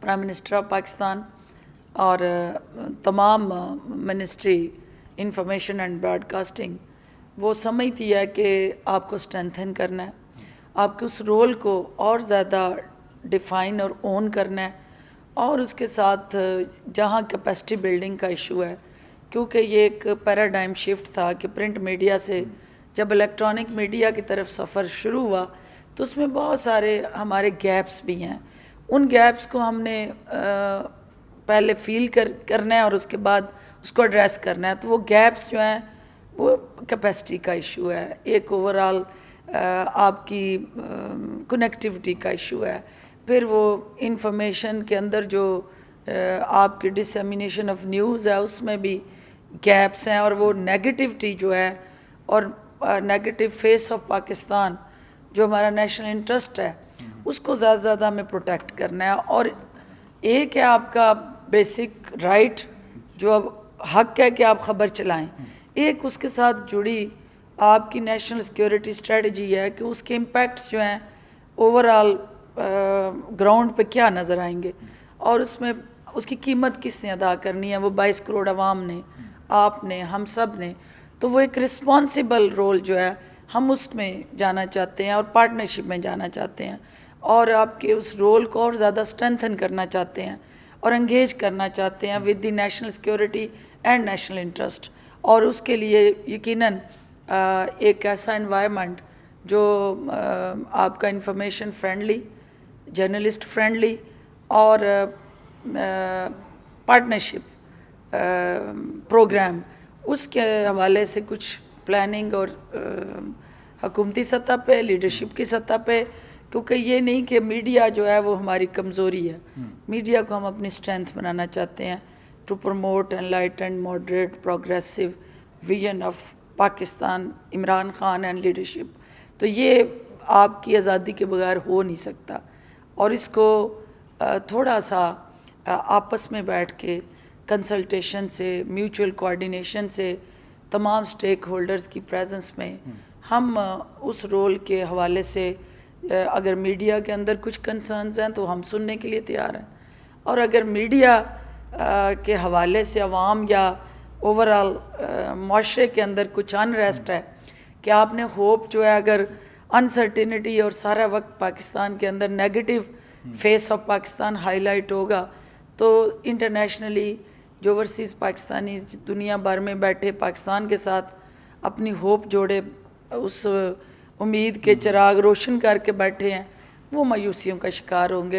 Prime minister of Pakistan اور تمام ministry information and broadcasting وہ سمجھتی ہے کہ آپ کو اسٹرینتھن کرنا ہے، آپ کے اس رول کو اور زیادہ ڈیفائن اور اون کرنا ہے، اور اس کے ساتھ جہاں کیپیسٹی بلڈنگ کا ایشو ہے، کیونکہ یہ ایک پیراڈائم شفٹ تھا کہ پرنٹ میڈیا سے جب الیکٹرانک میڈیا کی طرف سفر شروع ہوا تو اس میں بہت سارے ہمارے گیپس بھی ہیں. ان گیپس کو ہم نے پہلے فیل کرنا ہے اور اس کے بعد اس کو ایڈریس کرنا ہے. تو وہ گیپس جو ہیں وہ کیپیسٹی کا ایشو ہے، ایک اوورآل آپ کی کنیکٹیوٹی کا ایشو ہے، پھر وہ انفارمیشن کے اندر جو آپ کی ڈسیمینیشن آف نیوز ہے اس میں بھی گیپس ہیں، اور وہ نیگیٹیوٹی جو ہے اور نیگیٹیو فیس آف پاکستان جو ہمارا نیشنل انٹرسٹ ہے اس کو زیادہ زیادہ ہمیں پروٹیکٹ کرنا ہے. اور ایک ہے آپ کا بیسک رائٹ جو اب حق ہے کہ آپ خبر چلائیں، ایک اس کے ساتھ جڑی آپ کی نیشنل سیکیورٹی اسٹریٹجی ہے کہ اس کے امپیکٹس جو ہیں اوورآل گراؤنڈ پہ کیا نظر آئیں گے، اور اس میں اس کی قیمت کس نے ادا کرنی ہے، وہ 22 کروڑ عوام نے، آپ نے، ہم سب نے. تو وہ ایک رسپانسیبل رول جو ہے ہم اس میں جانا چاہتے ہیں اور پارٹنرشپ میں جانا چاہتے ہیں، اور آپ کے اس رول کو اور زیادہ اسٹرینتھن کرنا چاہتے ہیں اور انگیج کرنا چاہتے ہیں with the national security and national interest. اور اس کے لیے یقیناً ایک ایسا انوائرمنٹ جو آپ کا انفارمیشن فرینڈلی، جرنلسٹ فرینڈلی اور پارٹنرشپ پروگرام، اس کے حوالے سے کچھ پلاننگ اور حکومتی سطح پہ، لیڈرشپ کی سطح پہ، کیونکہ یہ نہیں کہ میڈیا جو ہے وہ ہماری کمزوری ہے، میڈیا کو ہم اپنی اسٹرینتھ بنانا چاہتے ہیں to promote enlightened moderate progressive vision of Pakistan, Imran Khan and leadership. تو یہ آپ کی آزادی کے بغیر ہو نہیں سکتا، اور اس کو تھوڑا سا آپس میں بیٹھ کے کنسلٹیشن سے، میوچل کوآرڈینیشن سے، تمام سٹیک ہولڈرز کی پریزنس میں ہم اس رول کے حوالے سے اگر میڈیا کے اندر کچھ کنسرنز ہیں تو ہم سننے کے لیے تیار ہیں، اور اگر میڈیا کے حوالے سے عوام یا اوورآل معاشرے کے اندر کچھ انریسٹ ہے کہ آپ نے ہوپ جو ہے، اگر انسرٹینٹی اور سارا وقت پاکستان کے اندر negative face of Pakistan highlight ہوگا تو انٹرنیشنلی جو اوورسیز پاکستانی دنیا بھر میں بیٹھے پاکستان کے ساتھ اپنی ہوپ جوڑے، اس امید کے چراغ روشن کر کے بیٹھے ہیں، وہ مایوسیوں کا شکار ہوں گے.